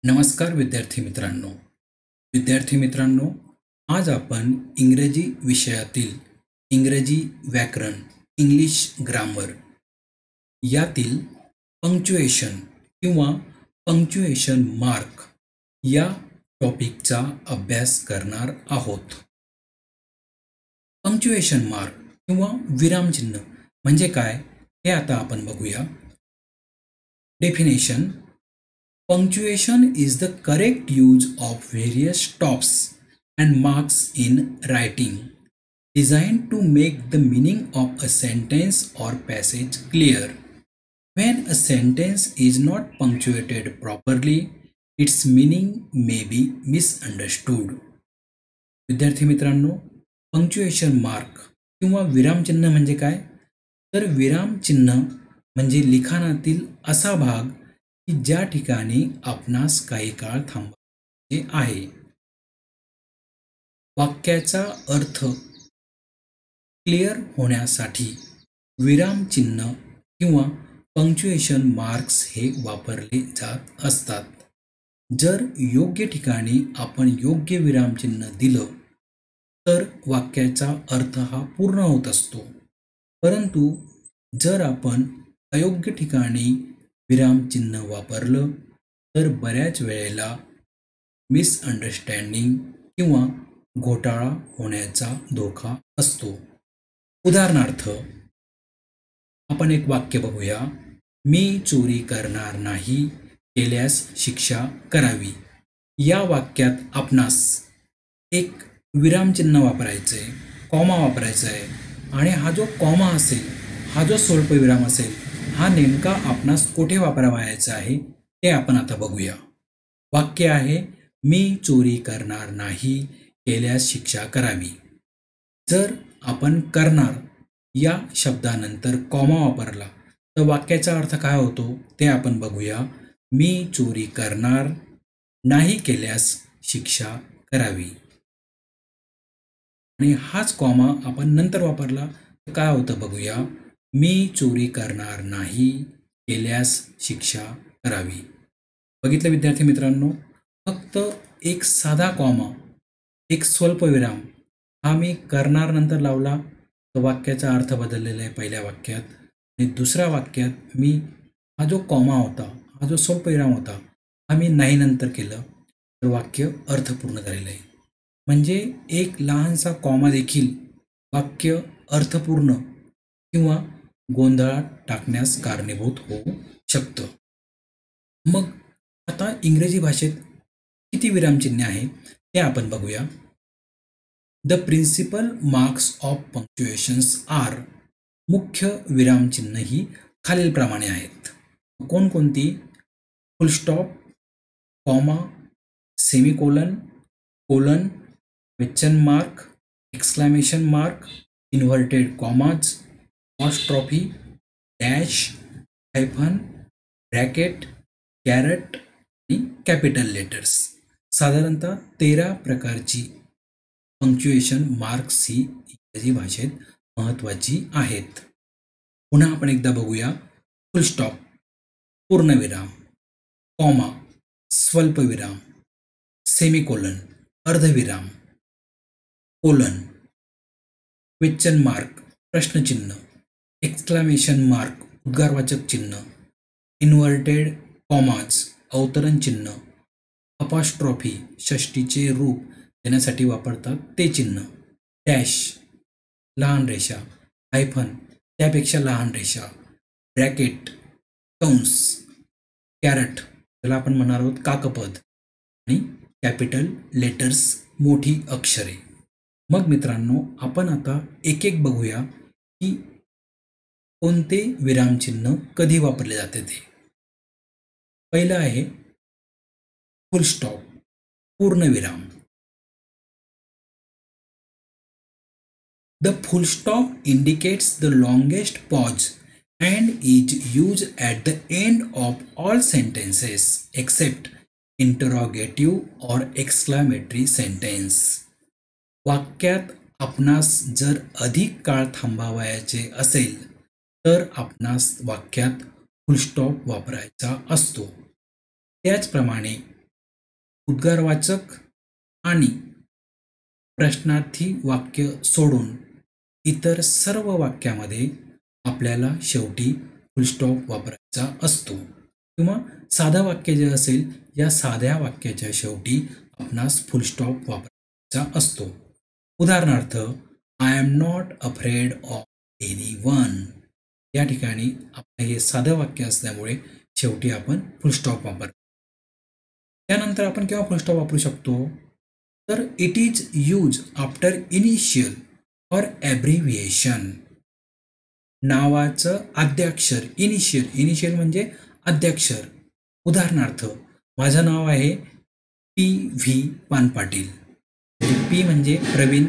नमस्कार विद्यार्थी मित्रांनो, आज आपण इंग्रजी विषयातील इंग्रजी व्याकरण, इंग्लिश ग्रामर यातील पंक्च्युएशन किंवा पंक्च्युएशन मार्क या टॉपिकचा अभ्यास करणार आहोत. पंक्च्युएशन मार्क किंवा विरामचिन्ह म्हणजे काय हे आता आपण बघूया. Definition: Punctuation is the correct use of various stops and marks in writing, designed to make the meaning of a sentence or passage clear. When a sentence is not punctuated properly, its meaning may be misunderstood. विद्यार्थी मित्रांनो, punctuation mark किंवा विरामचिन्ह म्हणजे काय? तर विरामचिन्ह म्हणजे लिखाणातील असा भाग की ज्या ठिकाणी आपणास काही काळ थांबायचे आहे. वाक्याचा अर्थ क्लिअर होण्यासाठी विरामचिन्ह किंवा पंक्च्युएशन मार्क्स हे वापरले जात असतात. जर योग्य ठिकाणी आपण योग्य विरामचिन्ह दिलं तर वाक्याचा अर्थ हा पूर्ण होत असतो, परंतु जर आपण अयोग्य ठिकाणी विरामचिन्ह वापरलं तर बऱ्याच वेळेला मिसअंडरस्टँडिंग किंवा घोटाळा होण्याचा धोका असतो. उदाहरणार्थ आपण एक वाक्य बघूया. मी चोरी करणार नाही, केल्यास शिक्षा करावी. या वाक्यात आपणास एक विरामचिन्ह वापरायचं आहे, कॉमा वापरायचा आहे, आणि हा जो कॉमा असेल, हा जो स्वल्पविराम असेल, हा नेमका आपणास कोठे वापरावयाचा आहे ते आपण आता बघूया. वाक्य आहे, मी चोरी करणार नाही, केल्यास शिक्षा करावी. जर आपण करणार या शब्दानंतर कॉमा वापरला तर वाक्याचा अर्थ काय होतो ते आपण बघूया. मी चोरी करणार नाही, केल्यास शिक्षा करावी. आणि हाच कॉमा आपण नंतर वापरला तर काय होतं बघूया. मी चोरी करणार नाही, केल्यास शिक्षा करावी. बघितलं विद्यार्थी मित्रांनो, फक्त एक साधा कॉमा, एक स्वल्पविराम हा मी करणार नंतर लावला तर वाक्याचा अर्थ बदललेला आहे पहिल्या वाक्यात. आणि दुसऱ्या वाक्यात मी हा जो कॉमा होता, हा जो स्वल्पविराम होता, हा मी नाही नंतर केलं तर वाक्य अर्थपूर्ण झालेलं आहे. म्हणजे एक लहानसा कॉमा देखील वाक्य अर्थपूर्ण किंवा गोंधळात टाकण्यास कारणीभूत होऊ शकतं. मग आता इंग्रजी भाषेत किती विरामचिन्हे आहे ते आपण बघूया. The principal marks of punctuations are. मुख्य विरामचिन्ह ही खालीलप्रमाणे आहेत. कोणकोणती? Full stop, comma, semicolon, colon, question mark, exclamation mark, inverted commas, apostrophe, dash, hyphen, bracket, caret आणि कॅपिटल लेटर्स. साधारणतः 13 प्रकारची पंक्च्युएशन मार्क्स ही इंग्रजी भाषेत महत्त्वाची आहेत. पुन्हा आपण एकदा बघूया. फुल स्टॉप पूर्णविराम, कॉमा स्वल्पविराम, सेमिकोलन अर्धविराम, कोलन क्वेश्चन मार्क प्रश्नचिन्ह, एक्सक्लेमेशन मार्क उद्गारवाचक चिन्ह, इन्व्हर्टेड कॉमाज अवतरण चिन्ह, अपॉस्ट्रॉफी षष्टीचे रूप देण्यासाठी वापरतात ते चिन्ह, डॅश लहान रेषा, हायफन त्यापेक्षा लहान रेषा, ब्रॅकेट कंस, कॅरेट त्याला आपण म्हणणार आहोत काकपद, आणि कॅपिटल लेटर्स मोठी अक्षरे. मग मित्रांनो, आपण आता एक एक बघूया की कोणते विरामचिन्ह कधी वापरले जाते ते. पहिलं आहे फुल स्टॉप पूर्णविराम. The full stop indicates the longest pause and is used at the end of all sentences except interrogative or exclamatory sentence. वाक्यात आपणास जर अधिक काळ थांबावयाचे असेल तर आपणास वाक्यात फुल स्टॉप वापरायचा असतो. त्याचप्रमाणे उद्गारवाचक आणि प्रश्नार्थी वाक्य सोडून इतर सर्व वाक्यामध्ये आपल्याला शेवटी फुलस्टॉप वापरायचा असतो किंवा साधं वाक्य जे असेल या साध्या वाक्याच्या शेवटी आपणास फुलस्टॉप वापरायचा असतो. उदाहरणार्थ, I am not afraid of anyone. या ठिकाणी आपलं हे साधं वाक्य असल्यामुळे शेवटी आपण फुलस्टॉप वापरतो. त्यानंतर आपण केव्हा फुलस्टॉप वापरू शकतो, तर it is use after initial और ॲब्रिव्हिएशन. नावाचं आद्याक्षर इनिशियल म्हणजे आद्याक्षर. उदाहरणार्थ, माझं नाव आहे पी व्ही पानपाटील. पी म्हणजे प्रवीण,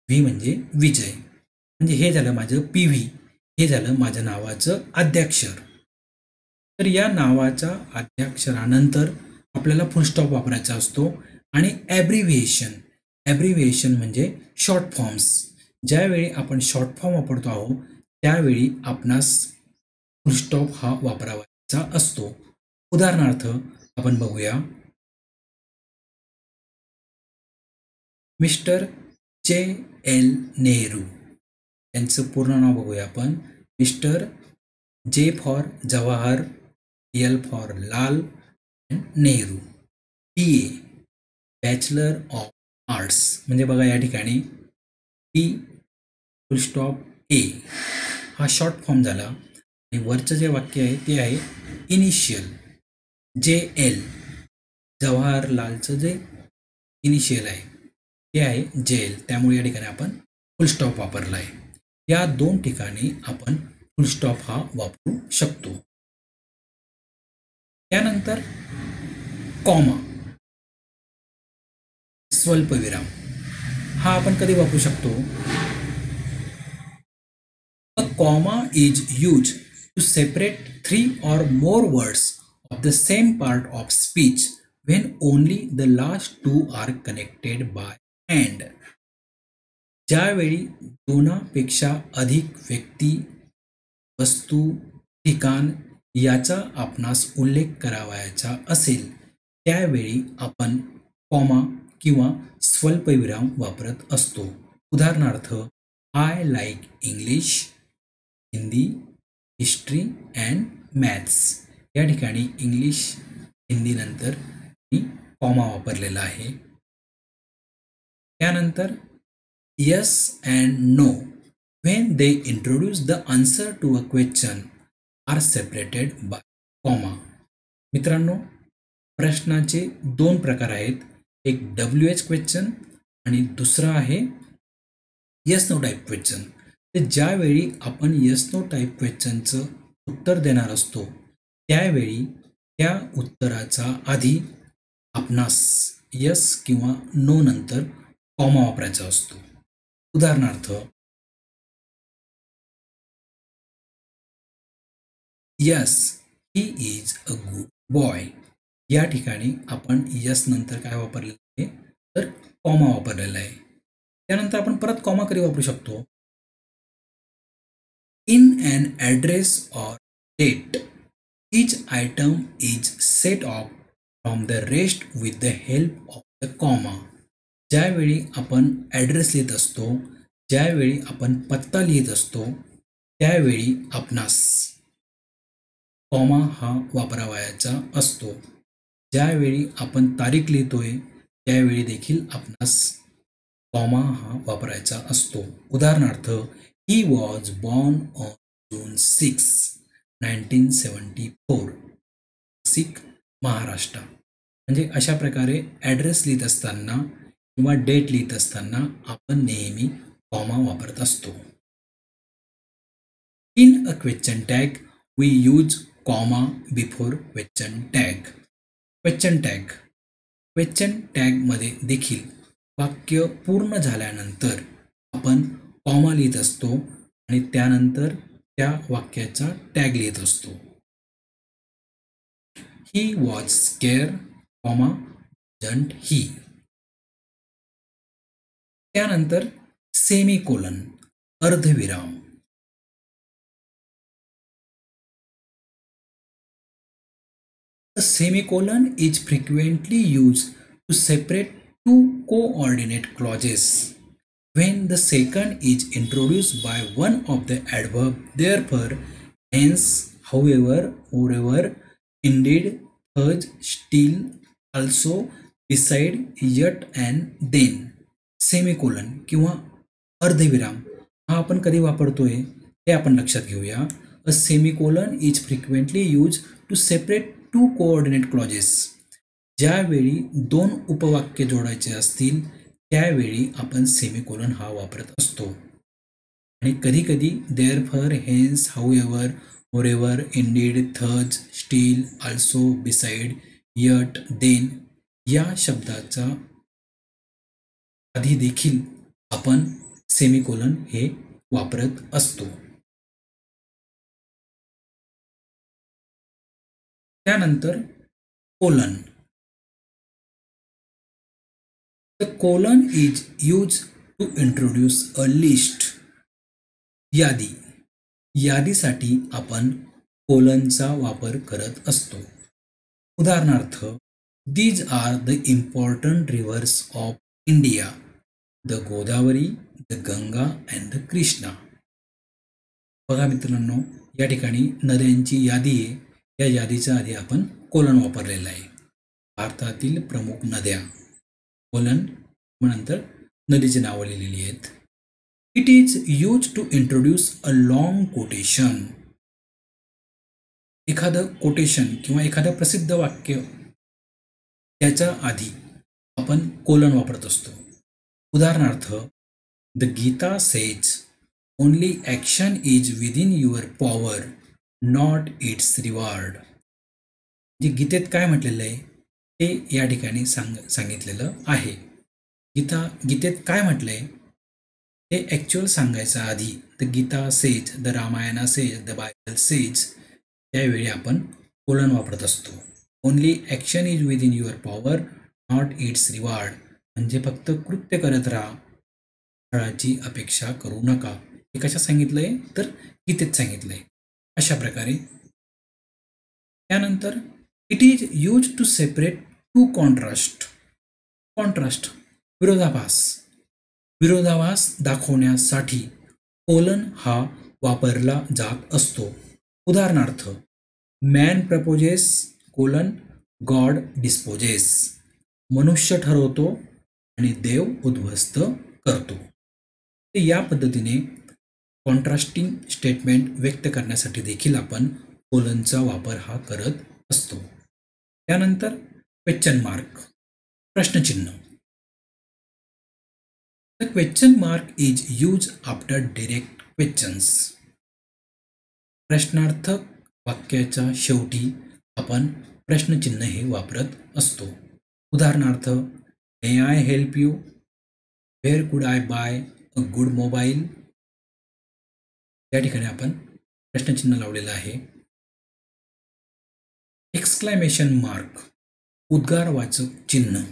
व्ही म्हणजे विजय. म्हणजे हे झालं माझं पी व्ही, हे झालं माझ्या नावाचं आद्याक्षर. तर या नावाच्या आद्याक्षरानंतर आपल्याला फुलस्टॉप वापरायचा असतो. आणि ॲब्रिव्हिएशन म्हणजे शॉर्ट फॉर्म्स. ज्यावेळी आपण शॉर्ट फॉर्म वापरतो आहोत त्यावेळी आपणास फुलस्टॉप हा वापरायचा असतो. उदाहरणार्थ आपण बघूया, मिस्टर जे एल नेहरू. यांचं पूर्ण नाव बघूया आपण. Mister J for Jawahar, L for लाल, नेहरू. बी ए बॅचलर ऑफ आर्ट्स. म्हणजे बघा या ठिकाणी बी फुलस्टॉप ए हा शॉर्ट फॉर्म झाला आणि वरचं जे वाक्य आहे ते आहे इनिशियल. जे एल जवाहरलालचं जे इनिशियल आहे ते आहे जे एल, त्यामुळे या ठिकाणी आपण फुलस्टॉप वापरला आहे. या दोन ठिकाणी आपण फुलस्टॉप हा वापरू शकतो. त्यानंतर कॉमा स्वल्पविराम हा आपण कधी वापरू शकतो. A comma is used to separate three or more words of the same part of speech when only the last two are connected by and. ज्यावेळी दोनापेक्षा अधिक व्यक्ती, वस्तू, ठिकाण याचा आपणास उल्लेख करावयाचा असेल त्यावेळी आपण कॉमा किंवा स्वल्पविराम वापरत असतो. उदाहरणार्थ, I like English, Hindi, history and maths. या ठिकाणी इंग्लिश हिंदी नंतर मी कॉमा वापरलेला आहे. त्यानंतर yes and no when they introduce the answer to a question are separated by comma. मित्रांनो, प्रश्नाचे दोन प्रकार आहेत. एक WH क्वेश्चन आणि दुसरा आहे yes no टाईप क्वेश्चन. तर ज्यावेळी आपण yes no टाईप क्वेश्चनचं उत्तर देणार असतो त्यावेळी त्या उत्तराचा आधी आपणास yes किंवा no नंतर कॉमा वापरायचा असतो. उदाहरणार्थ, yes he is a good boy. या ठिकाणी आपण यस नंतर काय वापरलेलं आहे, तर कॉमा वापरलेला आहे. त्यानंतर आपण परत कॉमा कधी वापरू शकतो. In an address or date each item is set off from the rest with the help of the comma. ज्यावेळी आपण ॲड्रेस लिहित असतो, ज्यावेळी आपण पत्ता लिहित असतो त्यावेळी आपणास कॉमा हा वापरावयाचा असतो. ज्यावेळी आपण तारीख लिहितोय त्यावेळी देखील आपणास कॉमा हा वापरायचा असतो. उदाहरणार्थ, he was born on June 6, 1974, Nashik, Maharashtra. म्हणजे अशा प्रकारे ॲड्रेस लिहित असताना किंवा डेट लिहित असताना आपण नेहमी कॉमा वापरत असतो. In a question tag we use comma before question tag. Question टॅगमध्ये देखील वाक्य पूर्ण झाल्यानंतर आपण कॉमा लिहित असतो आणि त्यानंतर त्या वाक्याचा टॅग लिहित असतो. He was scare comma didn't he. त्यानंतर सेमीकोलन अर्धविराम. A semicolon is frequently used to separate two coordinate clauses when the second is introduced by one of the adverb therefore, hence, however, moreover, indeed, thus, still, also, beside, yet and then. Semicolon किंवा अर्धविराम हा आपण कधी वापरतोय हे आपण लक्षात घेऊया. A semicolon is frequently use to separate two coordinate clauses. ज्यावेळी दोन उपवाक्य जोडायचे असतील त्यावेळी आपण सेमिकोलन हा वापरत असतो. आणि कधी कधी therefore, hence, however, moreover, indeed, thus, still, also, beside, yet, then या शब्दाचा आधी देखील आपण सेमिकोलन हे वापरत असतो. त्यानंतर colon. The colon is used to introduce a list. यादी. यादीसाठी आपण कोलनचा वापर करत असतो. उदाहरणार्थ, these are the important rivers of India, the Godavari, the Ganga and the Krishna. बघा मित्रांनो, या ठिकाणी नद्यांची यादी आहे. या यादीच्या आधी आपण कोलन वापरलेला आहे. भारतातील प्रमुख नद्या कोलन नंतर नदीची नावं लिहिलेली आहेत. It is use to introduce a long quotation. एखादं कोटेशन किंवा एखादं प्रसिद्ध वाक्य त्याच्या आधी आपण कोलन वापरत असतो. उदाहरणार्थ, the Gita says only action is within your power not its reward. जे गीतेत काय म्हटलेलं आहे ते या ठिकाणी सांगितलेलं आहे. गीतेत काय म्हटलंय हे ॲक्च्युअल सांगायचं आधी the Gita says, the Ramayana says, the Bible says त्यावेळी आपण कोलन वापरत असतो. Only action is within your power not its reward. म्हणजे फक्त कृत्य करत राहा, फळाची अपेक्षा करू नका. हे कशा सांगितलंय तर गीतेत सांगितलंय. अशा प्रकारे. त्यानंतर it is use to separate to contrast. Contrast विरोधाभास. विरोधाभास दाखवण्यासाठी कोलन हा वापरला जात असतो. उदाहरणार्थ, man proposes colon God disposes. मनुष्य ठरवतो आणि देव उद्ध्वस्त करतो. ते या पद्धतीने कॉन्ट्रास्टिंग स्टेटमेंट व्यक्त करण्यासाठी देखील आपण कोलनचा वापर हा करत असतो. त्यानंतर क्वेश्चन मार्क प्रश्नचिन्ह. The question mark is used after direct questions. प्रश्नार्थक वाक्याच्या शेवटी आपण प्रश्नचिन्ह हे वापरत असतो. उदाहरणार्थ, may I help you, where could I buy a good mobile. या ठिकाणी आपण प्रश्नचिन्ह लावलेलं आहे. एक्सक्लामेशन मार्क उद्गारवाचक चिन्ह.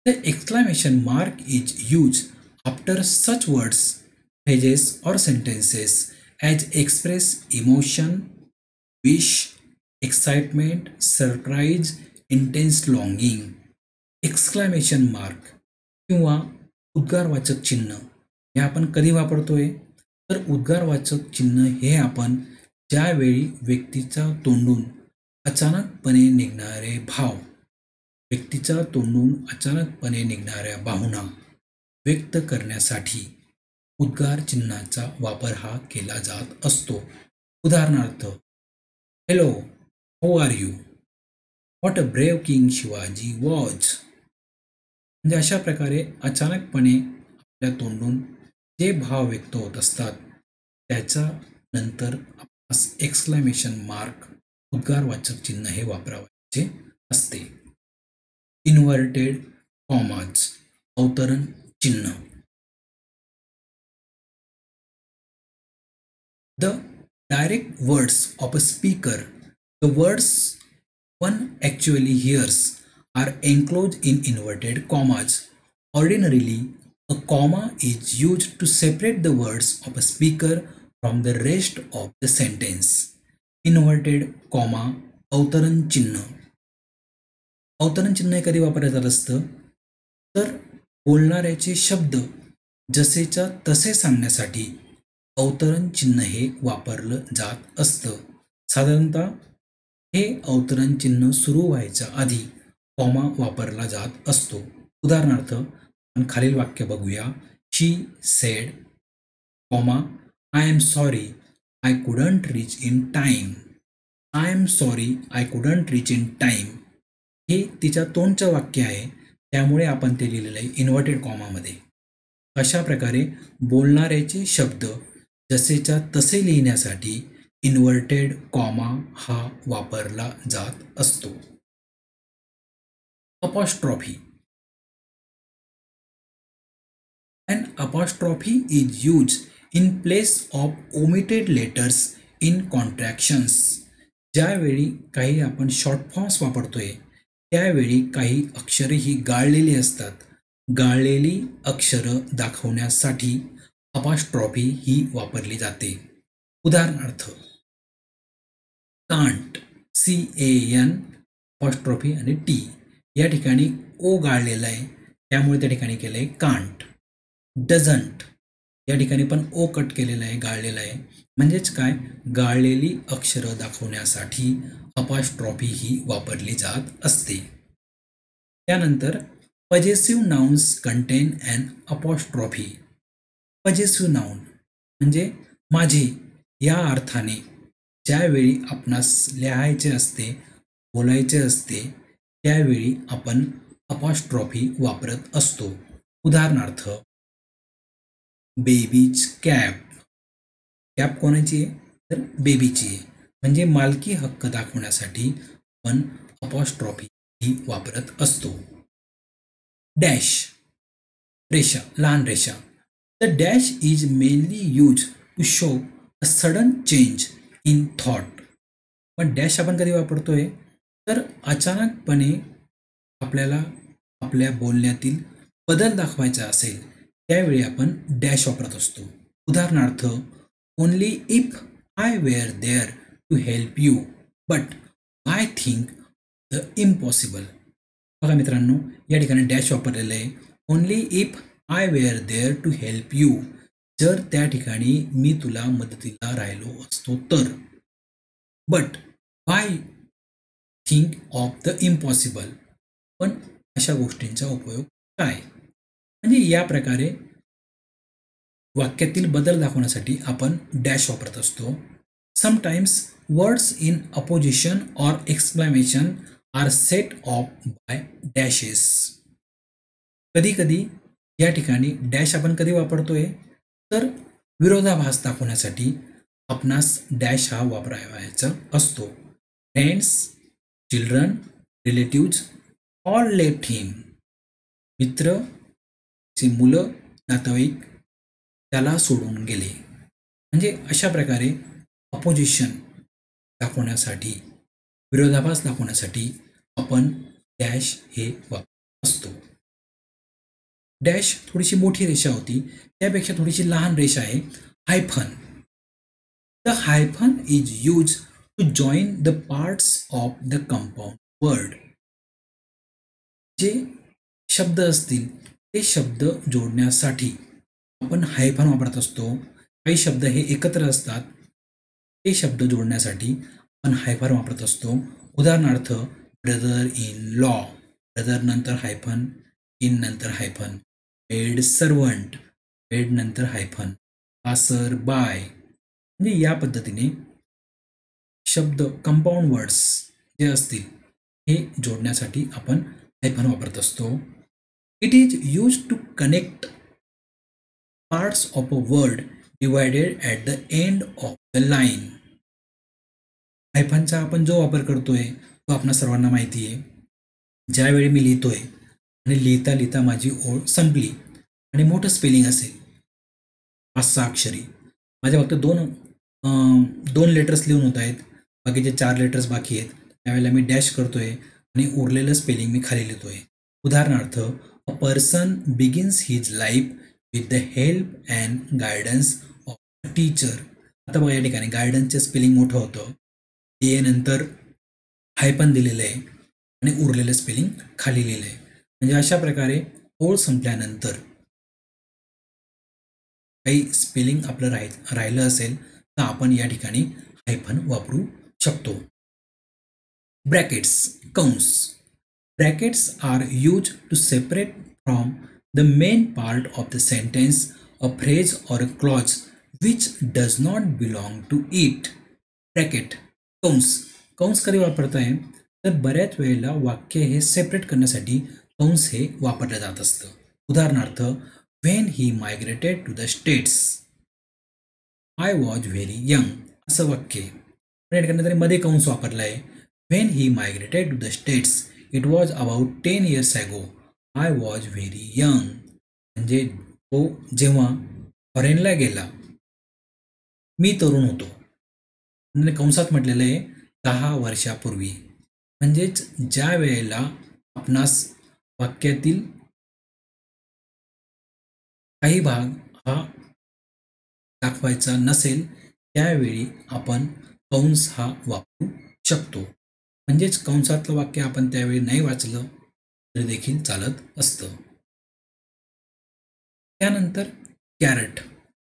The exclamation mark is used after such words, phrases or sentences as express emotion, wish, excitement, surprise, intense longing. Exclamation mark किंवा उद्गारवाचक चिन्ह हे आपण कधी वापरतोय तर उद्गारवाचक चिन्ह हे आपण ज्यावेळी व्यक्तीच्या तोंडून अचानकपणे निघणारे भाव, व्यक्तीच्या तोंडून अचानकपणे निघणाऱ्या भावना व्यक्त करण्यासाठी उद्गार चिन्हाचा वापर हा केला जात असतो. उदाहरणार्थ, hello, how are you, what a brave king Shivaji was. म्हणजे अशा प्रकारे अचानकपणे आपल्या तोंडून जे भाव व्यक्त होत असतात त्याच्या नंतर एक्सक्लेमेशन मार्क उद्गारवाचक चिन्ह हे वापरायचे असते. इन्व्हर्टेड कॉमाज अवतरण चिन्ह. The direct words of a speaker, the words one actually hears, are enclosed in inverted commas. Ordinarily, a comma is used to separate the words of a speaker from the rest of the sentence. Inverted comma अवतरण चिन्ह. अवतरण चिन्ह कधी वापरण्यात असतं तर बोलणाऱ्याचे शब्द जसेच्या तसे सांगण्यासाठी अवतरण चिन्ह हे वापरलं जात असतं. साधारणतः हे अवतरण चिन्ह सुरू व्हायच्या आधी कॉमा वापरला जात असतो. उदाहरणार्थ आपण खालील वाक्य बघूया. She said comma I am sorry I couldn't reach in time. I am sorry I couldn't reach in time हे तिच्या तोंडचं वाक्य आहे, त्यामुळे आपण ते लिहिलेलं आहे इन्व्हर्टेड कॉमामध्ये. अशा प्रकारे बोलणाऱ्याचे शब्द जसेच्या तसे लिहिण्यासाठी इन्व्हर्टेड कॉमा हा वापरला जात असतो. Apostrophe. An apostrophe is used in place of omitted letters in contractions. ज्यावेळी काही आपण शॉर्ट फॉर्म्स वापरतोय त्यावेळी काही अक्षरे ही गाळलेली असतात. गाळलेली अक्षरं दाखवण्यासाठी अपॉस्ट्रॉफी ही वापरली जाते. उदाहरणार्थ कांट CAN अपॉस्ट्रॉफी आणि टी या ठिकाणी ओ गाळलेला आहे त्यामुळे त्या ठिकाणी केलं आहे कांट. डझंट या ठिकाणी पण ओ कट केलेला आहे गाळलेला आहे म्हणजेच काय गाळलेली अक्षरं दाखवण्यासाठी अपॉस्ट्रॉफी ही वापरली जात असते. त्यानंतर possessive nouns contain an apostrophe. Possessive noun म्हणजे माझे या अर्थाने ज्यावेळी आपणास लिहायचे असते बोलायचे असते त्यावेळी आपण अपॉस्ट्रॉफी वापरत असतो. उदाहरणार्थ बेबीज कॅप. कॅप कोणाची आहे तर बेबीची आहे म्हणजे मालकी हक्क दाखवण्यासाठी आपण अपॉस्ट्रॉफी ही वापरत असतो. डॅश रेषा लहान रेषा. The dash is mainly use to show a sudden change in thought. पण डॅश आपण कधी वापरतोय तर अचानकपणे आपल्याला आपल्या बोलण्यातील बदल दाखवायचा असेल त्यावेळी आपण डॅश वापरत असतो. उदाहरणार्थ only if I were there to help you but I think the impossible. बघा मित्रांनो या ठिकाणी डॅश वापरलेलं आहे. Only if I were there to help you जर त्या ठिकाणी मी तुला मदतीला राहिलो असतो तर. But I think of the impossible पण अशा गोष्टींचा उपयोग काय म्हणजे या प्रकारे वाक्यातील बदल दाखवण्यासाठी आपण डॅश वापरत असतो. Sometimes words in apposition or exclamation are set off by dashes. कधी कधी या ठिकाणी डॅश आपण कधी वापरतोय तर विरोधाभास दाखवण्यासाठी आपणास डॅश हा वापरायचा असतो. Friends children relatives all left him. मित्र चे मुलं नातेवाईक त्याला सोडून गेले म्हणजे अशा प्रकारे अपोजिशन दाखवण्यासाठी विरोधाभास दाखवण्यासाठी आपण डॅश हे वापरत असतो. डॅश थोडीशी मोठी रेषा होती त्यापेक्षा थोडीशी लहान रेषा आहे hyphen. The hyphen is use to join the parts of the compound word. जे शब्द असतील ते शब्द जोडण्यासाठी आपण हायफन वापरत असतो. काही शब्द हे एकत्र असतात ते शब्द जोडण्यासाठी आपण हायफन वापरत असतो. उदाहरणार्थ ब्रदर इन लॉ ब्रदर नंतर हायफन इन नंतर हायफन. मेड सर्वंट मेड नंतर हायफन. पासर बाय म्हणजे या पद्धतीने शब्द कंपाऊंड वर्ड्स जे असतील हे जोडण्यासाठी आपण हायफन वापरत असतो. It is use to connect parts of a word divided at the end of the line. हायफनचा आपण जो वापर करतोय तो आपणा सर्वांना माहिती आहे. ज्यावेळी मी लिहितोय आणि लिहिता लिहिता माझी ओळ संपली आणि मोठं स्पेलिंग असेल 5-6 अक्षरी माझ्या फक्त दोन लेटर्स लिहून होत आहेत बाकीचे 4 लेटर्स बाकी आहेत त्यावेळेला मी डॅश करतोय आणि उरलेलं स्पेलिंग मी खाली लिहितोय. उदाहरणार्थ a person begins his life with the help and guidance of a teacher. आता बघा या ठिकाणी गायडन्सचे स्पेलिंग मोठं होतं ए नंतर हायफन दिलेलं आहे आणि उरलेलं स्पेलिंग खाली लिहिलं आहे. म्हणजे अशा प्रकारे ओळ संपल्यानंतर काही स्पेलिंग आपलं राहिलं असेल तर आपण या ठिकाणी हायफन वापरू शकतो. ब्रॅकेट्स, कंस. Brackets are used to separate from the main part of the sentence a phrase or a clause which does not belong to it. Bracket, कंस. कंस कधी वापरत आहे तर बऱ्याच वेळेला वाक्य हे सेपरेट करण्यासाठी कंस हे वापरलं जात असतं. उदाहरणार्थ, when he migrated to the states I was very young असं वाक्य आहे. पण या ठिकाणी तरी मध्ये कंस वापरला आहे. when he migrated to the states it was about 10 years ago I was very young. म्हणजे तो जेव्हा फॉरेनला गेला मी तरुण होतो. म्हणजे कंसात म्हटलेलं आहे 10 वर्षापूर्वी. म्हणजेच ज्या वेळेला आपणास वाक्यातील काही भाग हा दाखवायचा नसेल त्यावेळी आपण कंस हा वापरू शकतो. म्हणजेच कंसातलं वाक्य आपण त्यावेळी नाही वाचलं तरी देखील चालत असतं. त्यानंतर कॅरेट,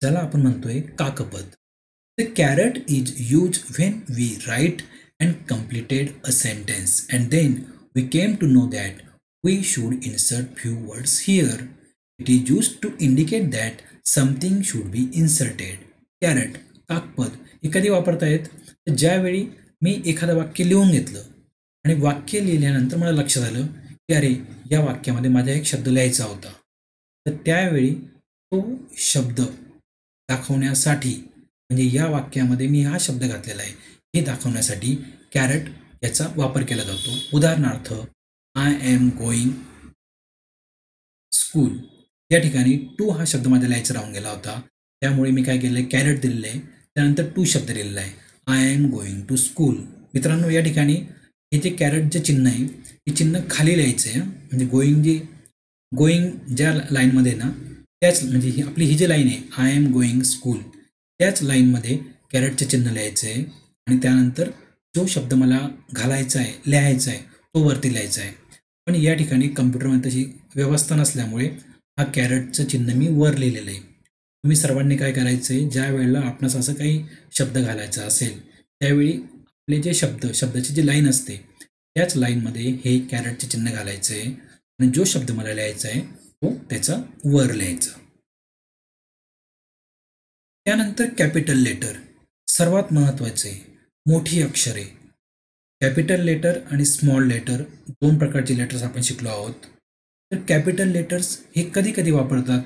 ज्याला आपण म्हणतोय काकपद. The caret is use when we write and completed a sentence and then we came to know that we should insert few words here. It is use to indicate that something should be inserted. Caret, काकपद हे कधी वापरता येत तर ज्यावेळी मी एखादं वाक्य लिहून घेतलं आणि वाक्य लिहिल्यानंतर मला लक्षात आलं की अरे या वाक्यामध्ये माझा एक शब्द लिहायचा होता. तर त्यावेळी तो शब्द दाखवण्यासाठी म्हणजे या वाक्यामध्ये मी हा शब्द घातलेला आहे हे दाखवण्यासाठी कॅरेट याचा वापर केला जातो. उदाहरणार्थ, आय एम गोईंग स्कूल या ठिकाणी टू हा शब्द माझ्या लिहायचा राहून गेला होता. त्यामुळे मी काय केलं आहे, कॅरेट दिलेलं आहे, त्यानंतर टू शब्द लिहिलेला आहे. I am going to school. मित्रांनो, या ठिकाणी हे जे कॅरेट जे चिन्ह आहे हे चिन्ह खाली लिहायचं आहे. म्हणजे गोईंग ज्या लाईनमध्ये ना त्याच म्हणजे आपली ही जी लाईन आहे आय एम गोईंग स्कूल त्याच लाईनमध्ये कॅरेटचे चिन्ह लिहायचं आहे आणि त्यानंतर जो शब्द मला घालायचा आहे लिहायचा आहे तो वरती लिहायचा आहे. पण या ठिकाणी कम्प्युटरमध्ये तशी व्यवस्था नसल्यामुळे हा कॅरेटचं चिन्ह मी वर लिहिलेलं आहे. तुम्ही सर्वांनी काय करायचं आहे, ज्या वेळेला आपणास असं काही शब्द घालायचा असेल त्यावेळी आपले जे शब्दाची जी लाईन असते त्याच लाईनमध्ये हे कॅरेटचे चिन्ह घालायचं आहे आणि जो शब्द मला लिहायचा आहे तो त्याचा वर लिहायचा. त्यानंतर कॅपिटल लेटर, सर्वात महत्त्वाचे मोठी अक्षरे. कॅपिटल लेटर आणि स्मॉल लेटर दोन प्रकारचे लेटर्स आपण शिकलो आहोत. तर कॅपिटल लेटर्स हे कधी कधी वापरतात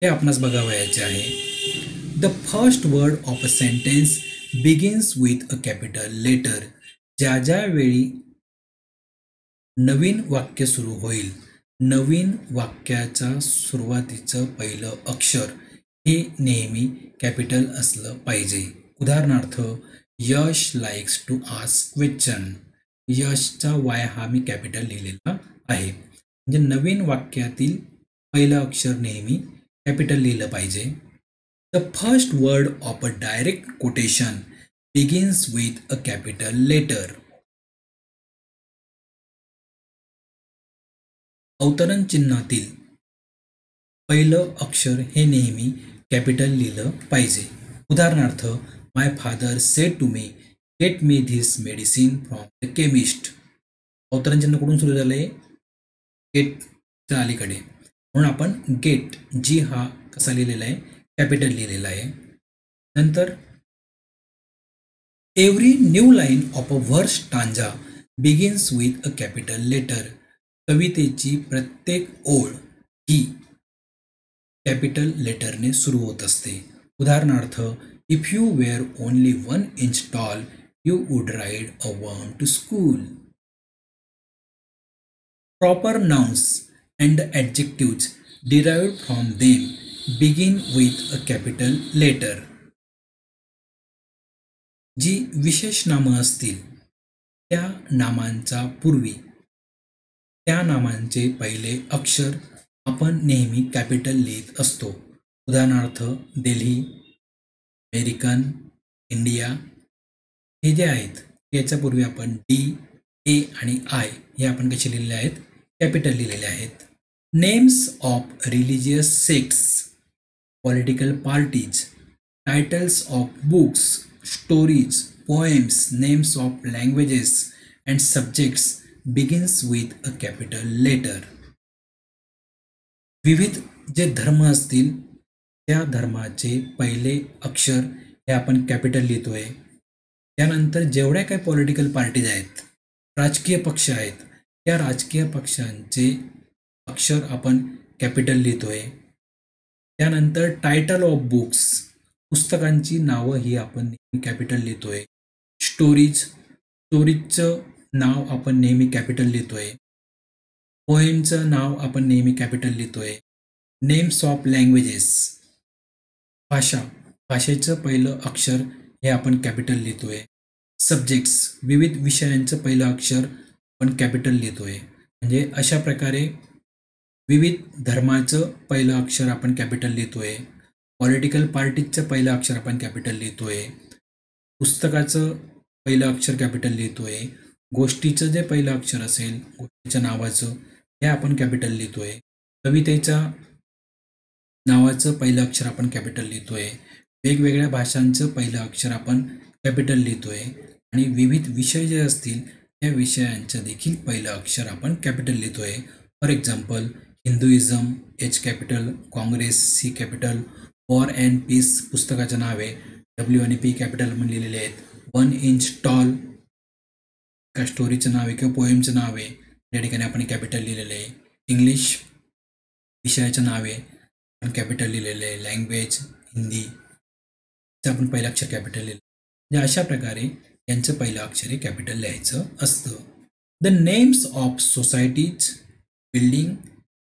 हे आपणास बघावयाचे आहे. The first word of a sentence begins with a capital letter. ज्या ज्या वेळी नवीन वाक्य सुरू होईल नवीन वाक्याचा सुरुवातीचं पहिलं अक्षर हे नेहमी कॅपिटल असलं पाहिजे. उदाहरणार्थ, Yash likes to ask question. यशचा वाय हा मी कॅपिटल लिहिलेला आहे. म्हणजे नवीन वाक्यातील पहिलं अक्षर नेहमी कॅपिटल लिहिलं पाहिजे. The first word of a direct quotation begins with a capital letter. अवतरण चिन्हातील पहिलं अक्षर हे नेहमी कॅपिटल लिहिलं पाहिजे. उदाहरणार्थ, my father said to me get me this medicine from the chemist. अवतरण चिन्ह कुठून सुरू झालं आहे, गेटच्या अलीकडे, म्हणून आपण गेट जी हा कसा लिहिलेला आहे कॅपिटल लिहिलेला आहे. नंतर every new line of a verse stanza begins with a capital letter. कवितेची प्रत्येक ओळ ही कॅपिटल लेटरने सुरू होत असते. उदाहरणार्थ, if you were only 1 inch tall you would ride a worm to school. Proper nouns and adjectives derived from them begin with a capital letter. जी विशेष नामं असतील त्या नामांचा पूर्वी त्या नामांचे पहिले अक्षर आपण नेहमी कॅपिटल लिहित असतो. उदाहरणार्थ, दिल्ली, अमेरिकन, इंडिया हे जे आहेत याच्यापूर्वी आपण डी ए आणि आय हे आपण कसे लिहिलेले आहेत, कॅपिटल लिहिलेले आहेत. Names of religious sects, political parties, titles of books, stories, poems, names of languages and subjects begins with a capital letter. विविध जे धर्म असतील त्या धर्माचे पहिले अक्षर हे आपण कॅपिटल लिहितोय. त्यानंतर जेवढ्या काही पॉलिटिकल पार्टीज आहेत, राजकीय पक्ष आहेत, त्या राजकीय पक्षांचे अक्षर आपण कॅपिटल लिहितोय. त्यानंतर टायटल ऑफ बुक्स, पुस्तकांची नावं ही आपण नेहमी कॅपिटल लिहितोय. स्टोरीजचं नाव आपण नेहमी कॅपिटल लिहितोय. पोएमचं नाव आपण नेहमी कॅपिटल लिहितोय. नेम्स ऑफ लँग्वेजेस, भाषेचं पहिलं अक्षर हे आपण कॅपिटल लिहितोय. सब्जेक्ट्स, विविध विषयांचं पहिलं अक्षर आपण कॅपिटल लिहितोय. म्हणजे अशा प्रकारे विविध धर्माचं पहिलं अक्षर आपण कॅपिटल लिहितोय. पॉलिटिकल पार्टीजचं पहिलं अक्षर आपण कॅपिटल लिहितोय. पुस्तकाचं पहिलं अक्षर कॅपिटल लिहितोय. गोष्टीचं जे पहिलं अक्षर असेल, गोष्टीच्या नावाचं, हे आपण कॅपिटल लिहितोय. कवितेच्या नावाचं पहिलं अक्षर आपण कॅपिटल लिहितोय. वेगवेगळ्या भाषांचं पहिलं अक्षर आपण कॅपिटल लिहितोय. आणि विविध विषय जे असतील त्या विषयांचं देखील पहिलं अक्षर आपण कॅपिटल लिहितोय. For example, Hinduism H capital, Congress C capital, War and Peace पुस्तकाचं नाव आहे, डब्ल्यू आणि पी कॅपिटल म्हणून लिहिलेले आहेत. 1 इंच टॉल का स्टोरीचं नाव आहे किंवा पोएमचं नाव आहे, त्या ठिकाणी आपण कॅपिटल लिहिलेलं आहे. इंग्लिश विषयाचं नाव आहे, आपण कॅपिटल लिहिलेलं आहे. लँग्वेज हिंदी, आपण पहिलं अक्षर कॅपिटल लिहिलं. म्हणजे अशा प्रकारे यांचं पहिलं अक्षर हे कॅपिटल लिहायचं असतं. The names of societies, building,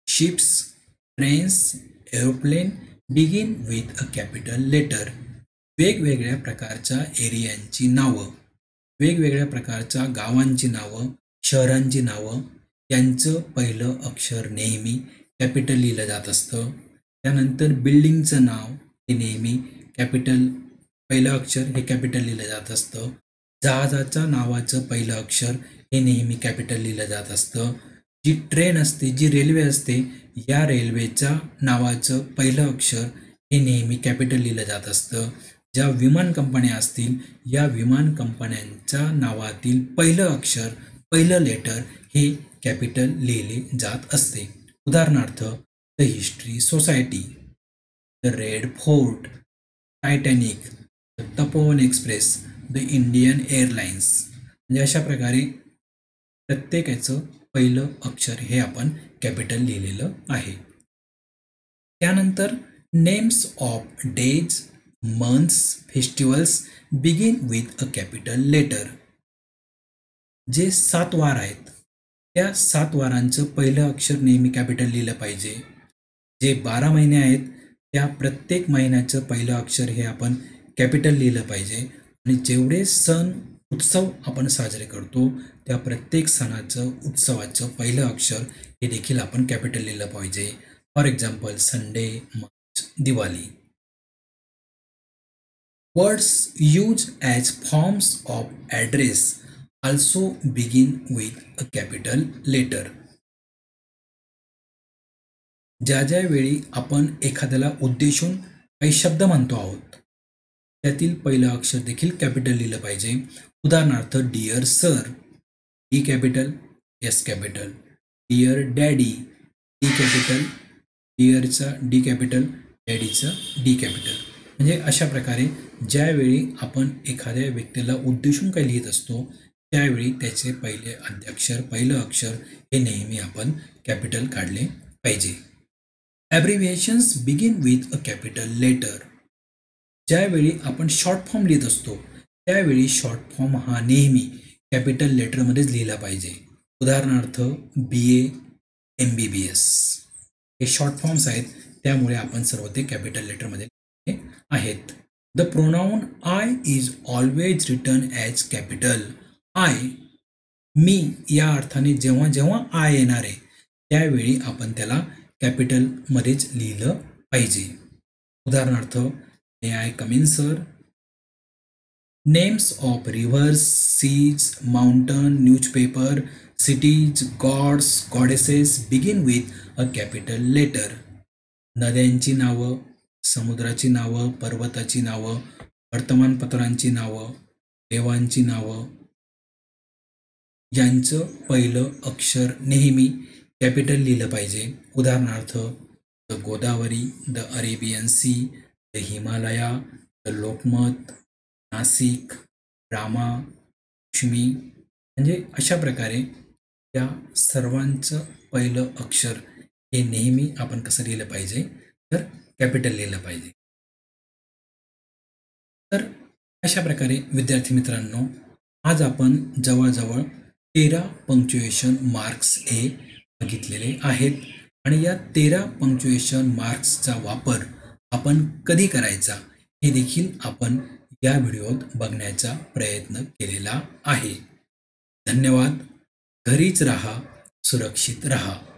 ships, trains, aeroplane begin with a capital letter. वेगवेगळ्या प्रकारच्या एरियांची नावं, वेगवेगळ्या प्रकारच्या गावांची नावं, शहरांची नावं, यांचं पहिलं अक्षर नेहमी कॅपिटल लिहिलं जात असतं. त्यानंतर बिल्डिंगचं नाव हे नेहमी कॅपिटल, पहिलं अक्षर हे कॅपिटल लिहिलं जात असतं. जहाजाच्या नावाचं पहिलं अक्षर हे नेहमी कॅपिटल लिहिलं जात असतं. जी ट्रेन असते, जी रेल्वे असते, या रेल्वेच्या नावाचं पहिलं अक्षर हे नेहमी कॅपिटल लिहिलं जात असतं. ज्या विमान कंपन्या असतील, या विमान कंपन्यांच्या नावातील पहिलं अक्षर, पहिलं लेटर हे कॅपिटल लिहिले जात असते. उदाहरणार्थ, the history society, the red fort, Titanic, the Tapovan express, the Indian airlines. म्हणजे अशा प्रकारे प्रत्येकाचं पहिलं अक्षर हे आपण कॅपिटल लिहिलेलं आहे. त्यानंतर names of days, months, festivals begin with a capital letter. जे 7 वार आहेत, त्या 7 वारांचं पहिलं अक्षर नेहमी कॅपिटल लिहिलं पाहिजे. जे 12 महिने आहेत, त्या प्रत्येक महिन्याचं पहिलं अक्षर हे आपण कॅपिटल लिहिलं पाहिजे. आणि जेवढे सण उत्सव आपण साजरे करतो, त्या प्रत्येक सणाचं, उत्सवाचं पहिलं अक्षर हे देखील आपण कॅपिटल लिहिलं पाहिजे. For example, Sunday, March, Diwali. Words use as forms of address also begin with a capital letter. ज्या ज्या वेळी आपण एखाद्याला उद्देशून काही शब्द म्हणतो आहोत, त्यातील पहिलं अक्षर देखील कॅपिटल लिहिलं पाहिजे. उदाहरणार्थ, dear sir, D capital, S capital. Dear daddy, D capital, डिअरचा डी कॅपिटल, डॅडीचं डी कॅपिटल. म्हणजे अशा प्रकारे ज्यावेळी आपण एखाद्या व्यक्तीला उद्देशून काही लिहित असतो, त्यावेळी त्याचे पहिले आद्याक्षर, पहिलं अक्षर हे नेहमी आपण कॅपिटल काढले पाहिजे. Abbreviations begin with a capital letter. ज्यावेळी आपण शॉर्ट फॉर्म लिहित असतो, त्यावेळी शॉर्ट फॉर्म हा नेहमी कॅपिटल लेटरमध्येच लिहिला पाहिजे. उदाहरणार्थ, BA, MBBS हे शॉर्ट फॉर्म्स आहेत, त्यामुळे आपण सर्व ते कॅपिटल लेटरमध्ये लिहिले आहेत. The pronoun I is always written as capital. I, मी, या अर्थाने जेव्हा जेव्हा आय येणार आहे, त्यावेळी आपण त्याला कॅपिटलमध्येच लिहिलं पाहिजे. उदाहरणार्थ, may I come in sir, names of rivers, seas, mountain, newspaper, cities, gods, goddesses begin with a capital letter. नद्यांची नावं, समुद्राची नावं, पर्वताची नावं, वर्तमानपत्रांची नावं, देवांची नावं यांचं पहिलं अक्षर नेहमी कॅपिटल लिहिलं पाहिजे. उदाहरणार्थ the Godavari, the Arabian Sea, the Himalaya, the Lokmat, Nashik, Rama, Lakshmi. म्हणजे अशा प्रकारे या सर्वांचं पहिलं अक्षर हे नेहमी आपण कसं लिहिलं पाहिजे, तर कॅपिटल लिहिलं पाहिजे. तर अशा प्रकारे विद्यार्थी मित्रांनो, आज आपण जवळजवळ 13 पंक्च्युएशन मार्क्स हे बघितलेले आहेत आणि या 13 पंक्च्युएशन मार्क्सचा वापर आपण कधी करायचा हे देखील आपण या व्हिडिओत बघण्याचा प्रयत्न केलेला आहे. धन्यवाद. घरीच राहा, सुरक्षित राहा.